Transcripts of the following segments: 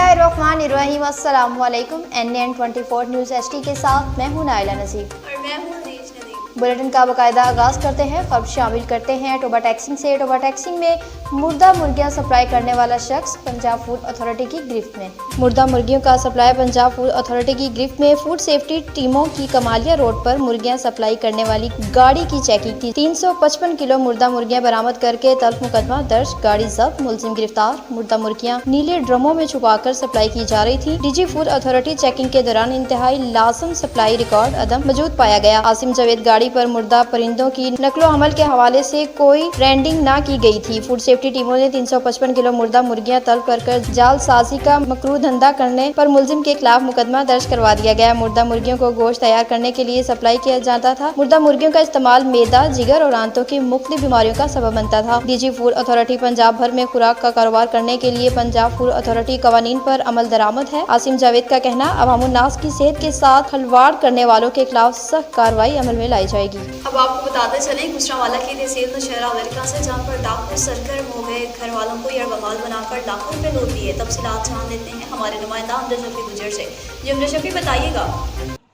बिस्मिल्लाहिर्रहमानिर्रहीम। अस्सलाम वालेकुम। NN 24 न्यूज़ HD के साथ मैं हूं नाइला नज़ीर और मैं हूं अनीस नदीम। बुलेटिन का बाकायदा आगाज़ करते हैं। खबर शामिल करते हैं टोबा टैक्सिंग से। टोबा टैक्सिंग में मुर्दा मुर्गियां सप्लाई करने वाला शख्स पंजाब फूड अथॉरिटी की गिरफ्त में। मुर्दा मुर्गियों का सप्लाई पंजाब फूड अथॉरिटी की गिरफ्त में। फूड सेफ्टी टीमों की कमालिया रोड पर मुर्गियां सप्लाई करने वाली गाड़ी की चेकिंग की। 355 किलो मुर्दा मुर्गियां बरामद करके तल्ख मुकदमा दर्ज, गाड़ी जब्त, मुलजिम गिरफ्तार। मुर्दा मुर्गियां नीले ड्रमों में छुपाकर सप्लाई की जा रही थी। डीजी फूड अथॉरिटी चेकिंग के दौरान इंतहाई लाजम सप्लाई रिकॉर्ड अदम मौजूद पाया गया। आसिम जावेद गाड़ी पर मुर्दा परिंदों की नकलो अमल के हवाले से कोई ब्रांडिंग न की गई थी। फूड सेफ्टी टीमों ने 355 किलो मुर्दा मुर्गियां तलब कर जाल साजी का मकरूह धंधा करने पर मुलजिम के खिलाफ मुकदमा दर्ज करवा दिया गया। मुर्दा मुर्गियों को गोश्त तैयार करने के लिए सप्लाई किया जाता था। मुर्दा मुर्गियों का इस्तेमाल मैदा, जिगर और आंतों की मुख्तलिफ बीमारियों का सबब बनता था। डीजी फूड अथॉरिटी पंजाब भर में खुराक का कारोबार करने के लिए पंजाब फूड अथॉरिटी कवानीन पर अमल दरामद है। आसिम जावेद का कहना, अवामुन्नास की सेहत के साथ खिलवाड़ करने वालों के खिलाफ सख्त कार्रवाई अमल में लाई जाएगी। अब आपको बताते चलें, गुजरांवाला की तहसील नौशहरा अमेरिका से जहां पर डाकू सरगर्म हो गए, घर वालों को यरगमाल बनाकर लाखों रुपए लूट लिए। तफसीलात जान लेते हैं हमारे नुमाइंदा अमजद शफी गुजर से। जी अमजद शफी, बताइएगा।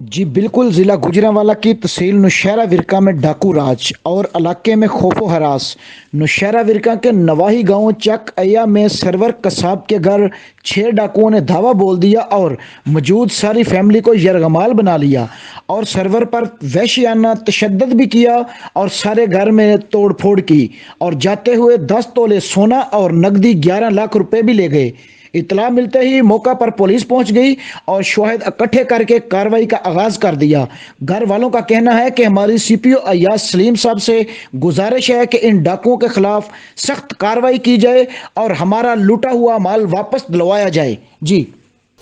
जी बिल्कुल, ज़िला गुजरांवाला की तहसील नौशहरा विरका में डाकू राज और इलाके में खौफो हरास। नौशहरा विरका के नवाही गांव चक अया में सरवर कसाब के घर 6 डाकुओं ने धावा बोल दिया और मौजूद सारी फैमिली को यरगमाल बना लिया और सरवर पर वहशियाना तशद्दुद भी किया और सारे घर में तोड़ फोड़ की और जाते हुए 10 तोले सोना और नकदी 11 लाख रुपए भी ले गए। इतला मिलते ही मौका पर पुलिस पहुंच गई और शवाहिद इकट्ठे करके कार्रवाई का आगाज कर दिया। घर वालों का कहना है कि हमारी CPO अय्याज सलीम साहब से गुजारिश है कि इन डाकुओं के खिलाफ सख्त कार्रवाई की जाए और हमारा लूटा हुआ माल वापस दिलवाया जाए। जी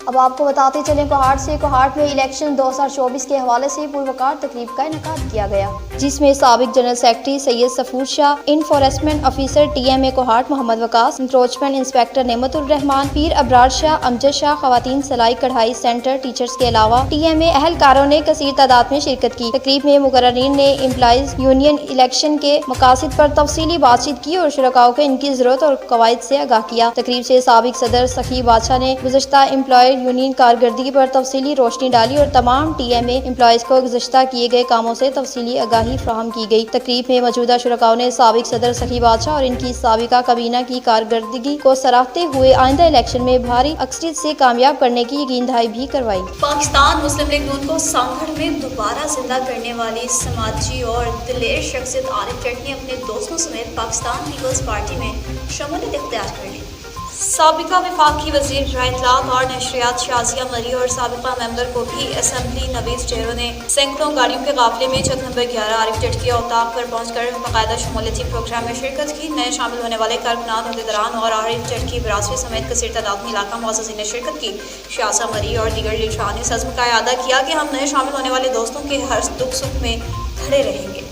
अब आपको बताते चलें कोहाट से। कोहाट में इलेक्शन 2024 के हवाले से पुरवकार तकरीब का इनेकाद किया गया, जिसमें साबिक general secretary Syed Safoor Shah, enforcement officer TMA Kohat Mohammad Waqas, encroachment inspector Nematur Rehman, Pir Abrar Shah, Amjad Shah, खवातीन सलाई कढ़ाई सेंटर टीचर्स के अलावा TMA अहलकारों ने कसीर तादाद में शिरकत की। तकरीब में मुकर्ररीन ने एम्प्लॉइज यूनियन इलेक्शन के मकासद पर तफसीली बातचीत की और शुरकाओं को इनकी जरूरत और कवायद से आगाह किया। तकरीब से साबिक सदर सखी बादशाह ने गुज़श्ता एम्प्लॉय यूनियन कारकर्दगी पर तफसीली रोशनी डाली और तमाम TMA एम्प्लॉइज को गुज़श्ता किए गए कामों से तफसीली आगाही फराहम की गई। तकरीब में मौजूदा शुरकाओं ने साबिक सदर सखी बादशाह और इनकी साबिका काबीना की कारकर्दगी को सराहते हुए आइंदा इलेक्शन में भारी अक्सरियत से कामयाब करने की यकीन दहाई भी करवाई। पाकिस्तान मुस्लिम लीग नून को सांगड़ में दोबारा जिंदा करने वाली समाजी और दिलेर शख्सियत आरिफ जट ने अपने दोस्तों समेत पाकिस्तान पीपल्स पार्टी में शमूलियत इख्तियार कर ली। साबिका वफाकी वजीर इत्तलात और नशरियात शाजिया मरी और साबिका मेंबर को भी असेंबली नवीज चेहरों ने सैकड़ों गाड़ियों के काफिले में छत नंबर 11 आरिफ जट के अवताक पर पहुंचकर बाकायदा शमूलियती प्रोग्राम में शिरकत की। नए शामिल होने वाले कारकुनान, अहदेदारान और आरिफ जट की बरासरी समेत कसीर तादाद में इलाका मुअज़्ज़िज़ीन ने शिरकत की। शाजा मरी और दीगर लीडरान ने इस अज़्म का इआदा किया कि हम नए शामिल होने वाले दोस्तों के हर दुख सुख में खड़े रहेंगे।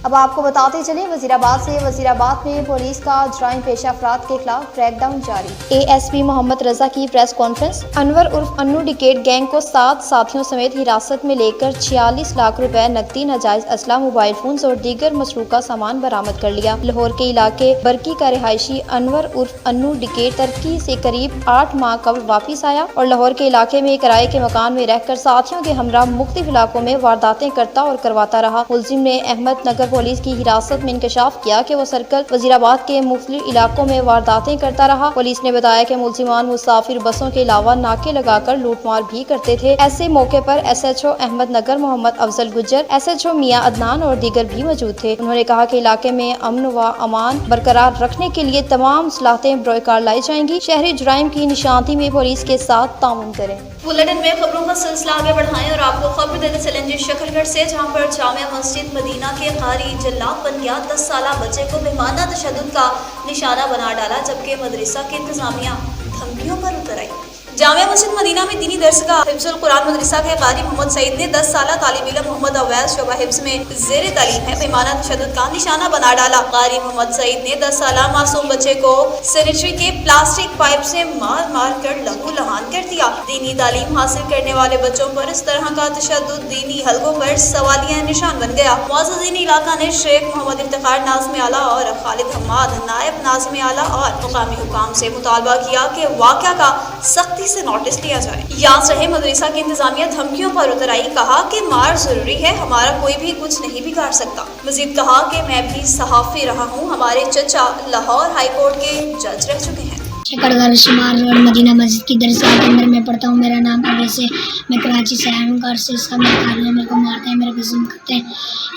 अब आपको बताते चलें वजीराबाद से। वजीराबाद में पुलिस का जराइम पेशा अफराद के खिलाफ क्रैकडाउन जारी। ASP मोहम्मद रजा की प्रेस कॉन्फ्रेंस। अनवर उर्फ अन्नू डिकेट गैंग को 7 साथियों समेत हिरासत में लेकर 46 लाख रुपए नकदी, नाजायज असला, मोबाइल फोन्स और दीगर मसरूका सामान बरामद कर लिया। लाहौर के इलाके बरकी का रिहायशी अनवर उर्फ अन्नू डिकेट तुर्की से करीब 8 माह कबल वापिस आया और लाहौर के इलाके में किराए के मकान में रहकर साथियों के हमरा मुख्तलिफ इलाकों में वारदातें करता और करवाता रहा। मुलजिम ने अहमद नगर पुलिस की हिरासत में इंकशाफ किया कि वो सर्कल वजीराबाद के मुख्तलिफ इलाकों में वारदातें करता रहा। पुलिस ने बताया कि मुलजिमान मुसाफिर बसों के अलावा नाके लगाकर लूटमार भी करते थे। ऐसे मौके पर SHO अहमद नगर मोहम्मद अफजल गुज्जर, SHO मियां अदनान और दीगर भी मौजूद थे। उन्होंने कहा कि इलाके में अमन व अमान बरकरार रखने के लिए तमाम सलाहतें बरकरार लाई जाएंगी। शहरी जुराइम की निशानदी में पुलिस के साथ ताउन करें। बुलेटिन में खबरों का सिलसिला आगे बढ़ाएं और आपको खबर देते चलेंगे शकरगढ़ से, जहां पर जामिया मस्जिद मदीना के कारी जल्लाद बन गया। 10 साला बच्चे को बेमाना तशद्दुद का निशाना बना डाला, जबकि मदरसा की इंतजामिया धमकियों पर उतर आई। जामिया मस्जिद मदीना में दीनी दरसगाह हिफ्जुल कुरान मदरसा के कारी मोहम्मद सईद ने 10 साला तालिब इल्म मोहम्मद अवैस शोबा हिफ्ज में ज़ेर तालीम है बेमाना तशद्दुद का निशाना बना डाला। कारी मोहम्मद सईद ने 10 साला मासूम बच्चे को सैनिटरी के प्लास्टिक पाइप से मार मार कर लहू लहान कर दिया। दीनी तालीम हासिल करने वाले बच्चों पर इस तरह का तशद्दुद दीनी हलकों पर सवालिया निशान बन गया। मुअज़्ज़िज़ीन इलाका ने शेख मोहम्मद इफ्तिखार नाज़िम आला और खालिद हम्माद नायब नाज़िम आला और मुकामी हुकाम से मुतालबा किया कि वाक़या का सख्ती से नोटिस लिया जाए। याद रहे मदरसा की इंतजामिया धमकियों पर उतर आई, कहा कि मार जरूरी है, हमारा कोई भी कुछ नहीं बिगाड़ सकता। मजीद कहा कि मैं भी सहाफी रहा हूँ, हमारे चचा लाहौर हाई कोर्ट के जज रह चुके हैं। शकरगढ़ शुमार रोड मदीना मस्जिद की दरगाह के अंदर मैं पढ़ता हूँ। मेरा नाम परवेज है, मैं कराची से आया हूँ। घर से सब मेरे को मारते हैं, मेरे को जुल्म करते हैं।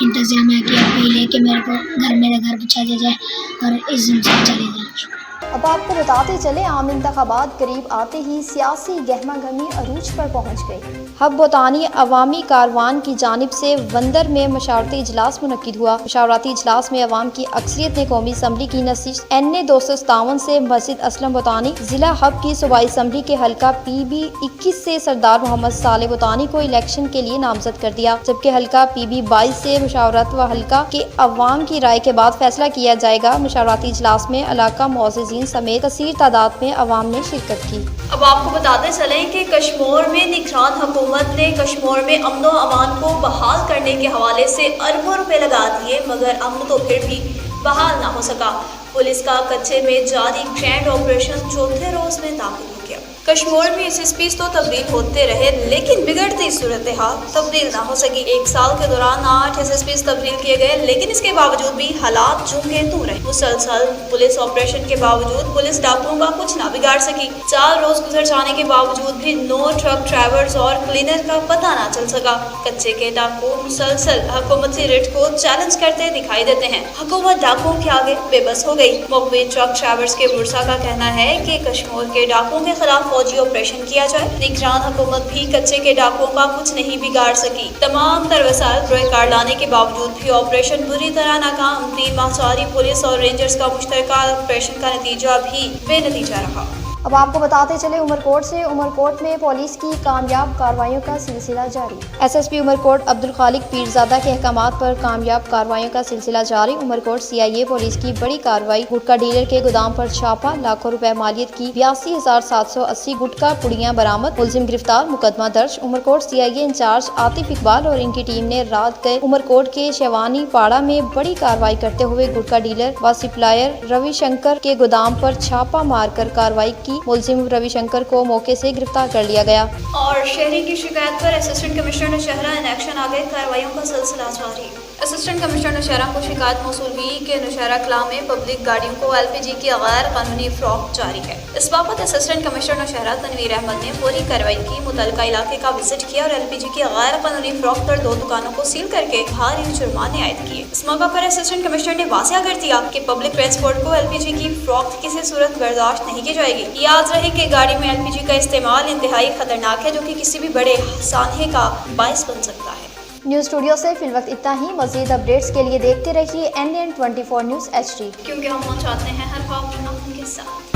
इंतजाम है कि अपील है कि मेरे को मेरे घर पहुँचा दिया जाए और इस जुल्म से चले जाए। अब आपको बताते चले, आम इंतखाबात करीब आते ही सियासी गहमा गहमी अरूज पर पहुंच गई। हब बोतानी अवामी कारवान की जानिब से वंदर में मशावरती इजलास मुनक्किद हुआ। मशावरती इजलास में अवाम की अक्सरियत ने कौमी असम्बली की नशिस्त NA 257 से मस्जिद असलम बोतानी, जिला हब की सूबाई असम्बली के हल्का PB 21 से सरदार मोहम्मद साले बोतानी को इलेक्शन के लिए नामजद कर दिया, जबकि हल्का PB 22 से मुशावरत व हल्का के अवाम की राय के बाद फैसला किया जाएगा। मशावरती इजलास में इलाका मुअज़्ज़िज़ीन समेत कसीर तादाद में अवाम ने शिरकत की। अब आपको बताते चलें कि कश्मीर में निगरान हुकूमत ने कश्मीर में अमन व अमान को बहाल करने के हवाले से अरबों रुपए लगा दिए, मगर अमन तो फिर भी बहाल ना हो सका। पुलिस का कच्चे में जारी ग्रैंड ऑपरेशन चौथे रोज में दाखिल हो गया। कश्मीर में SSPs तो तब्दील होते रहे, लेकिन बिगड़ती सूरत हाल तब्दील ना हो सकी। एक साल के दौरान 8 SSPs तब्दील किए गए, लेकिन इसके बावजूद भी हालात जूं के तूं रहे। मुसलसल पुलिस ऑपरेशन के बावजूद पुलिस डाकुओं का कुछ ना बिगाड़ सकी। 4 रोज गुजर जाने के बावजूद भी 9 ट्रक ड्राइवर्स और क्लीनर का पता ना चल सका। कच्चे के डाकू मुसलसल हुकूमती रेट को चैलेंज करते दिखाई देते हैं। हुकूमत डाकुओं के आगे बेबस हो गई। मुखबिर ट्रक ड्राइवर्स के बुरसा का कहना है कि कश्मीर के डाकुओं के खिलाफ फौजी ऑपरेशन किया जाए। निगरान हुकूमत भी कच्चे के डाकुओं का कुछ नहीं बिगाड़ सकी। तमाम तर वसाइल ब्रोए कार्ड लाने के बावजूद भी ऑपरेशन बुरी तरह नाकाम। 3 माह जारी पुलिस और रेंजर्स का मुश्तरका ऑपरेशन का नतीजा भी बेनतीजा रहा। अब आपको बताते चले उमरकोट से, उमरकोट में पुलिस की कामयाब कार्रवाइयों का सिलसिला जारी। SSP उमरकोट अब्दुल खालिक पीरजादा के अहकामात पर कामयाब कार्रवाइयों का सिलसिला जारी। उमरकोट CIA पुलिस की बड़ी कार्रवाई। गुटखा डीलर के गोदाम पर छापा, लाखों रुपए मालियत की 82,780 गुटखा पुड़ियां बरामद, मुलजिम गिरफ्तार, मुकदमा दर्ज। उमरकोट CIA इंचार्ज आतिफ इकबाल और इनकी टीम ने रात गए उमरकोट के शेवानी पाड़ा में बड़ी कार्रवाई करते हुए गुटखा डीलर व सप्लायर रविशंकर के गोदाम पर छापा मारकर कार्रवाई की। मुलजिम रविशंकर को मौके से गिरफ्तार कर लिया गया। और शहरी की शिकायत पर assistant commissioner Nowshera in action आ गए, कार्रवाइयों का सिलसिला जारी। असिस्टेंट कमिश्नर नौशहरा को शिकायत मौसूल हुई कि नौशहरा कलां में पब्लिक गाड़ियों को LPG की गैर कानूनी फरोख्त जारी है। इस बाबत असिस्टेंट कमिश्नर नौशहरा तनवीर अहमद ने फौरी कार्रवाई की, मुतल्लिका इलाके का विजिट किया और LPG की गैर कानूनी फरोख्त पर 2 दुकानों को सील करके भारी जुर्माने आयद किए। इस मौके पर असिस्टेंट कमिश्नर ने वाज़ेह कर दिया कि पब्लिक ट्रांसपोर्ट को LPG की फरोख्त किसी सूरत बर्दाश्त नहीं की जाएगी। याद रहे कि गाड़ी में LPG का इस्तेमाल इंतहाई खतरनाक है, जो कि किसी भी बड़े सानहे का बायस बन सकता है। न्यूज़ स्टूडियो से फिलवक्त इतना ही। मज़ीद अपडेट्स के लिए देखते रहिए NN 24 न्यूज़ HD, क्योंकि हम पहुंचाते हैं हर खबर के साथ।